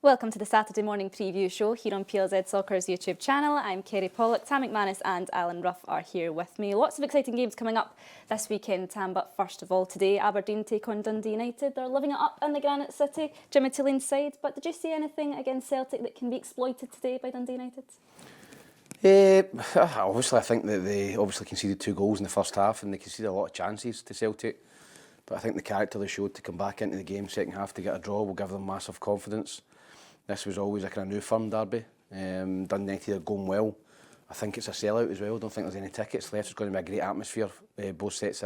Welcome to the Saturday morning preview show here on PLZ Soccer's YouTube channel. I'm Kerry Pollock, Tam McManus and Alan Ruff are here with me. Lots of exciting games coming up this weekend, Tam, but first of all today, Aberdeen take on Dundee United. They're living it up in the Granite City, Jimmy Tilline's side, but did you see anything against Celtic that can be exploited today by Dundee United? Obviously, I think that they obviously conceded 2 goals in the first half and they conceded a lot of chances to Celtic. But I think the character they showed to come back into the game second half to get a draw will give them massive confidence. This was always a kind of new firm derby. Dundee United are going well. I think it's a sellout as well. I don't think there's any tickets left. It's going to be a great atmosphere. Both sets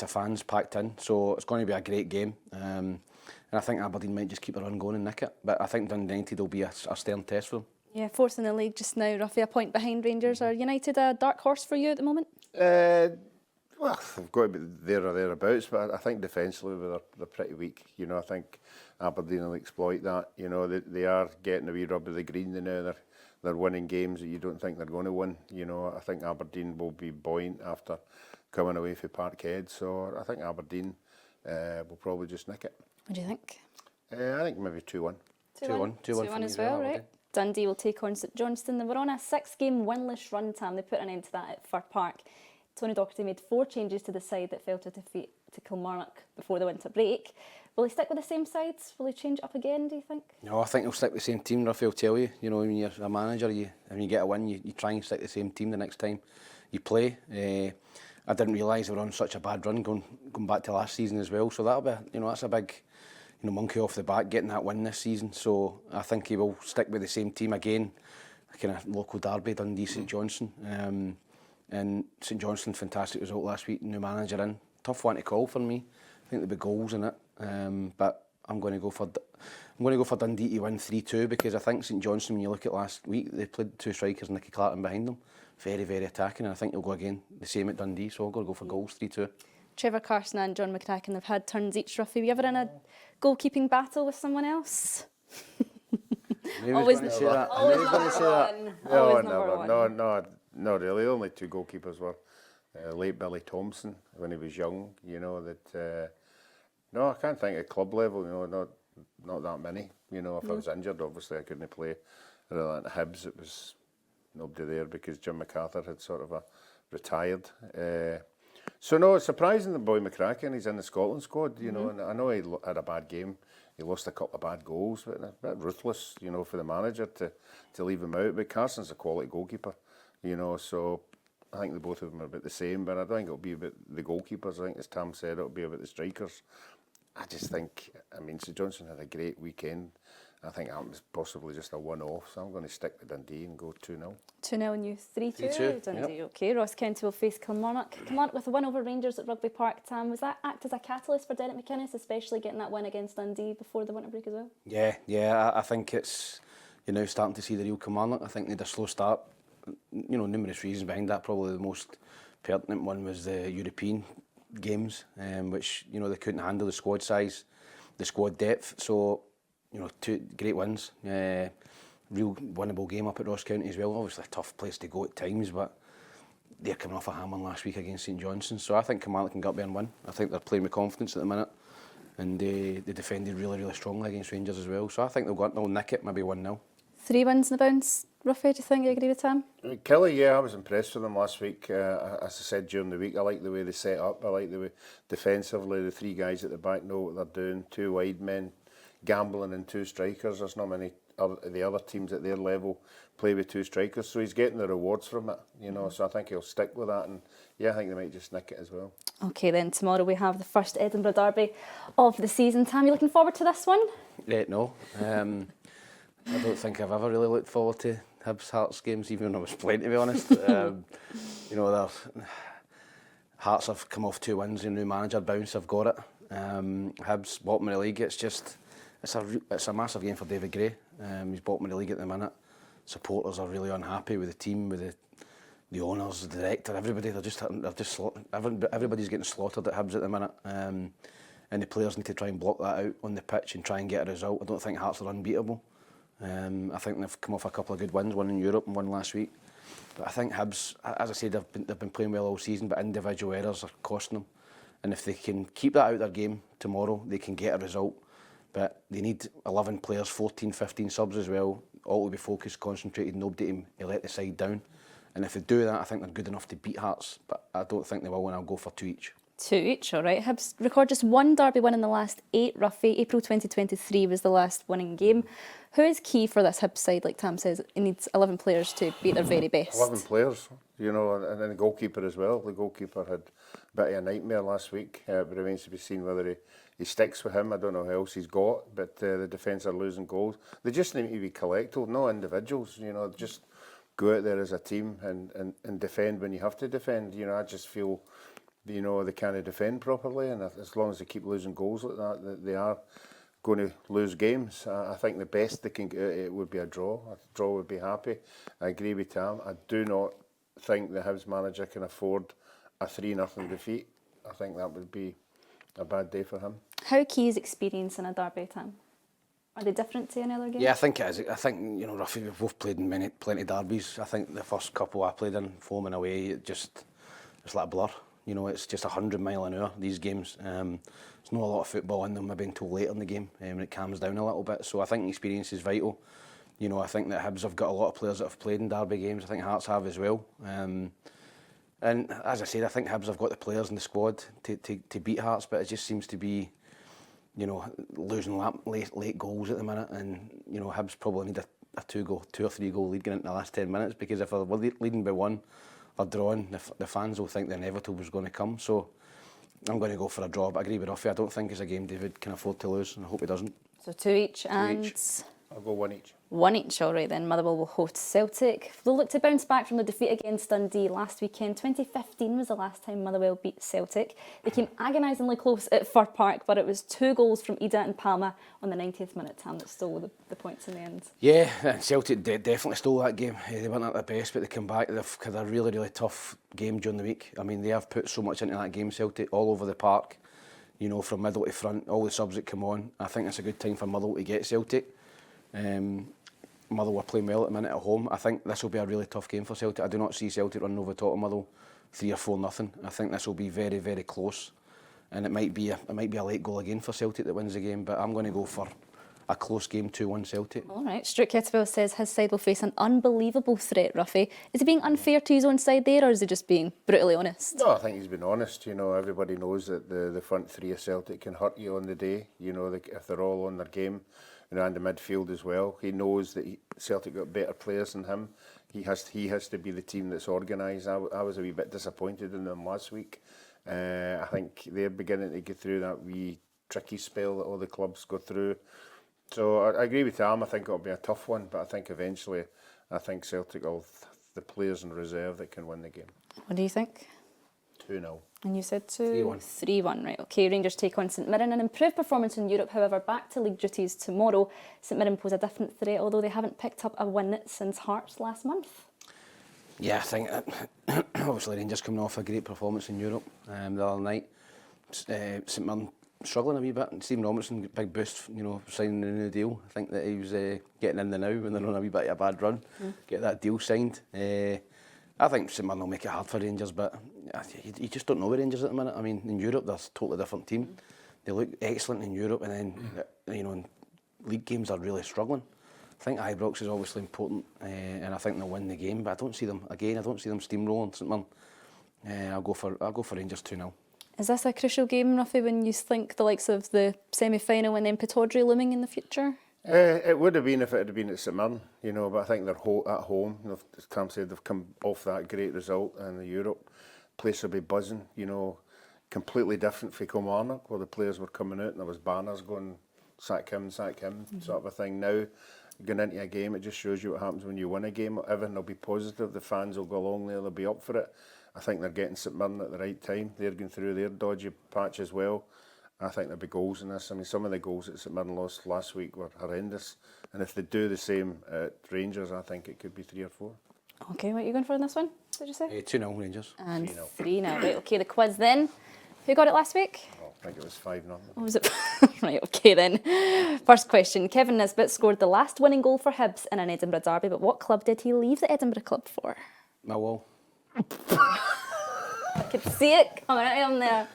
of fans packed in. So it's going to be a great game. And I think Aberdeen might just keep a run going and nick it. But I think Dundee United will be a stern test for them. Yeah, 4th in the league just now, roughly a point behind Rangers. Are United a dark horse for you at the moment? Well, they've got to be there or thereabouts, but I think defensively they're pretty weak. You know, I think Aberdeen will exploit that. You know, they are getting a wee rub of the green now. They're winning games that you don't think they're going to win. You know, I think Aberdeen will be buoyant after coming away from Parkhead. So I think Aberdeen will probably just nick it. What do you think? I think maybe 2-1. 2-1 as well, right? Dundee will take on St Johnstone. They were on a 6-game winless run, Tam. They put an end to that at Fir Park. Tony Docherty made 4 changes to the side that fell to defeat to Kilmarnock before the winter break. Will he stick with the same sides? Will he change it up again, do you think? No, I think he'll stick with the same team, Ruff, I'll tell you. You know, when you're a manager, when you get a win, you try and stick with the same team the next time you play. I didn't realise they were on such a bad run going back to last season as well. So that'll be, that's a big, monkey off the back, getting that win this season. So I think he will stick with the same team again. A kind of local derby, Dundee, St Johnstone. And St Johnstone, fantastic result last week. New manager in, tough one to call for me. I think there'll be goals in it, but I'm going to go for Dundee to win 3-2 because I think St Johnstone, when you look at last week, they played 2 strikers, Nicky Clarton behind them, very very attacking, and I think they'll go again the same at Dundee. So I'm going to go for goals 3-2. Trevor Carson and John McCracken have had turns each. Ruffy, were you ever in a goalkeeping battle with someone else? Always going to say that. No, never. No. Not really. Only 2 goalkeepers were late Billy Thompson when he was young. You know that. No, I can't think at club level. You know, not that many. You know, if I was injured, obviously I couldn't play. Rather than Hibs, it was nobody there because Jim McArthur had sort of retired. So no, it's surprising that boy McCracken, he's in the Scotland squad. You know, and I know he had a bad game. He lost a couple of bad goals, but a bit ruthless. You know, for the manager to leave him out. But Carson's a quality goalkeeper. You know, so I think the both of them are about the same, but I don't think it'll be about the goalkeepers. I think, as Tam said, it'll be about the strikers. I just think, St Johnstone had a great weekend. I think that was possibly just a one-off, so I'm going to stick with Dundee and go 2-0. 2-0 and you 3-2? Dundee, yep. OK. Ross County will face Kilmarnock. Kilmarnock with a win over Rangers at Rugby Park, Tam. Was that act as a catalyst for Derek McInnes, especially getting that win against Dundee before the winter break as well? Yeah, I think it's, starting to see the real Kilmarnock. I think they had a slow start. Numerous reasons behind that. Probably the most pertinent one was the European games, which, they couldn't handle the squad size, the squad depth. So, 2 great wins. Real winnable game up at Ross County as well. Obviously a tough place to go at times, but they're coming off a hammer last week against St Johnstone. So I think Kilmarnock can get up there and win. I think they're playing with confidence at the minute. And they defended really, really strongly against Rangers as well. So I think they'll nick it, maybe 1-0. 3 wins in the bounce. Ruffy, do you think you agree with Tam? Kelly, I was impressed with them last week. As I said during the week, I like the way they set up. I like the way defensively the 3 guys at the back know what they're doing. 2 wide men, gambling and 2 strikers. There's not many the other teams at their level play with 2 strikers, so he's getting the rewards from it. So I think he'll stick with that, and I think they might just nick it as well. OK, then tomorrow we have the first Edinburgh derby of the season. Tam, you looking forward to this one? No. I don't think I've ever really looked forward to Hibs Hearts games, even when I was playing, to be honest. Their Hearts have come off 2 wins, new manager bounce, I've got it. Hibs bottom of the league. It's a massive game for David Gray. He's bottom of the league at the minute. Supporters are really unhappy with the team, with the owners, the director, everybody. Everybody's getting slaughtered at Hibs at the minute. And the players need to try and block that out on the pitch and try and get a result. I don't think Hearts are unbeatable. I think they've come off a couple of good wins, one in Europe and one last week. But I think Hibs, as I said, they've been playing well all season, but individual errors are costing them. And if they can keep that out of their game tomorrow, they can get a result. But they need 11 players, 14, 15 subs as well, all to be focused, concentrated, nobody to let the side down. And if they do that, I think they're good enough to beat Hearts, but I don't think they will, and I'll go for 2 each. 2 each, all right. Hibs record just 1 derby win in the last 8, roughly. April 2023 was the last winning game. Who is key for this Hibs side? Like Tam says, it needs 11 players to be at their very best. 11 players, you know, and then the goalkeeper as well. The goalkeeper had a bit of a nightmare last week. It remains to be seen whether he sticks with him. I don't know who else he's got, but the defence are losing goals. They just need to be collective, no individuals, you know, just go out there as a team and defend when you have to defend. You know, I just feel, you know, they can't defend properly, and as long as they keep losing goals like that, they are going to lose games. I think the best they can get out of it would be a draw. A draw would be happy. I agree with Tam. I do not think the Hibs manager can afford a 3-0 defeat. I think that would be a bad day for him. How key is experience in a derby, Tam? Are they different to any other game? Yeah, I think it is. I think, you know, Ruffy, we've both played in plenty of derbies. I think the first couple I played in, home and away, it's like a blur. You know, it's just 100 mile an hour, these games. There's not a lot of football in them, maybe until later in the game, when it calms down a little bit. So I think experience is vital. You know, I think that Hibs have got a lot of players that have played in derby games. I think Hearts have as well. And as I said, I think Hibs have got the players in the squad to beat Hearts, but it just seems to be, you know, losing late goals at the minute. And, you know, Hibs probably need a 2 or 3 goal lead going into the last 10 minutes, because if they're leading by 1, or drawing, the fans will think the inevitable was going to come. So I'm going to go for a draw, but I agree with Ruffy. I don't think it's a game David can afford to lose, and I hope he doesn't. So 2 each, and... each. I'll go 1 each. 1 each, all right then. Motherwell will host Celtic. They'll look to bounce back from the defeat against Dundee last weekend. 2015 was the last time Motherwell beat Celtic. They came agonisingly close at Fir Park, but it was 2 goals from Ida and Palma on the 90th minute, Tam, that stole the points in the end. Yeah, Celtic definitely stole that game. They weren't at their best, but they came back. They've had a really, really tough game during the week. I mean, they have put so much into that game, Celtic, all over the park. You know, from middle to front, all the subs that come on. I think it's a good time for Motherwell to get Celtic. Motherwell are playing well at the minute at home. I think this will be a really tough game for Celtic. I do not see Celtic running over the top of Motherwell 3 or 4-0. I think this will be very, very close, and it might be a late goal again for Celtic that wins the game. But I'm going to go for a close game, 2-1 Celtic. All right, Stuart Kettlewell says his side will face an unbelievable threat, Ruffy. Is he being unfair to his own side there, or is he just being brutally honest? No, I think he's been honest. You know, everybody knows that the front 3 of Celtic can hurt you on the day. You know, if they're all on their game. You know, and the midfield as well. He knows that Celtic got better players than him. He has to be the team that's organised. I was a wee bit disappointed in them last week. I think they're beginning to get through that wee tricky spell that all the clubs go through. So I agree with Tam. I think it'll be a tough one, but I think eventually, I think Celtic will the players in reserve that can win the game. What do you think? 2-0. And you said 3-1, right? Okay, Rangers take on St Mirren. An improved performance in Europe, however, back to league duties tomorrow. St Mirren pose a different threat, although they haven't picked up a win since Hearts last month. Yeah, I think obviously Rangers coming off a great performance in Europe the other night. St Mirren struggling a wee bit. And Stephen Robertson, big boost, you know, signing a new deal. I think that he was getting in the now when they're on a wee bit of a bad run. Get that deal signed. I think St Mirren will make it hard for Rangers, but you just don't know with Rangers at the minute. I mean, in Europe, they're a totally different team. They look excellent in Europe, and then, you know, in league games, they're really struggling. I think Ibrox is obviously important, and I think they'll win the game, but I don't see them steamrolling St Mirren. I'll go for Rangers 2-0. Is this a crucial game, Ruffy, when you think the likes of the semi-final and then Pittodrie looming in the future? It would have been if it had been at St Mirren, you know, but I think they're at home. As Tam said, they've come off that great result in the Europe. Place will be buzzing, you know, completely different from Kilmarnock, where the players were coming out and there was banners going, sack him, sort of a thing. Now, going into a game, it just shows you what happens when you win a game. Everything will be positive, the fans will go along there, they'll be up for it. I think they're getting St Mirren at the right time. They're going through their dodgy patch as well. I think there'll be goals in this. I mean, some of the goals that St Mirren lost last week were horrendous. And if they do the same at Rangers, I think it could be 3 or 4. Okay, what are you going for in this one, did you say? 2-0 Rangers. And 3-0. Right, okay, the quiz then. Who got it last week? Oh, I think it was 5-0. What was it? Right, okay then. First question. Kevin Nisbet scored the last winning goal for Hibs in an Edinburgh derby, but what club did he leave the Edinburgh club for? Millwall. I could see it coming out of him there.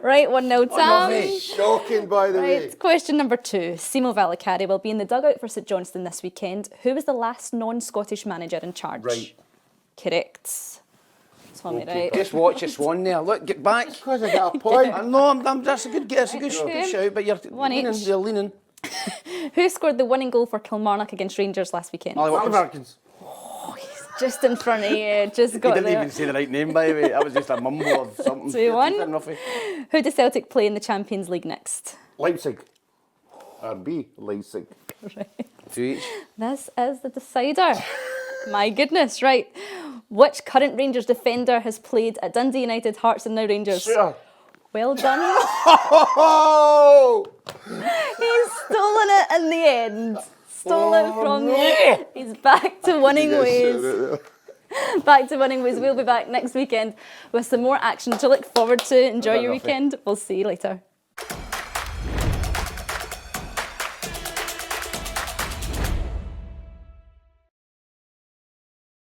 Right, 1-0 Tam. Shocking, by the way. Right, question number 2. Simo Valakari will be in the dugout for St Johnstone this weekend. Who was the last non-Scottish manager in charge? Right. Correct. Tommy, right. Just watch a swan there. Look, get back. Because I got a point. I know, that's a good guess, a good shout, but you're leaning. Who scored the winning goal for Kilmarnock against Rangers last weekend? Alan Watkins. Just in front of you, just got He didn't there. even say the right name, by the way. That was just a mumble or something. 2-1. Who does Celtic play in the Champions League next? Leipzig. RB Leipzig. Correct. 2 each. This is the decider. My goodness, right. Which current Rangers defender has played at Dundee United, Hearts and now Rangers? Sure. Well done. Oh! He's stolen it in the end. Stole it from you. He's back to winning ways. Back to winning ways. We'll be back next weekend with some more action to look forward to. Enjoy your weekend. We'll see you later.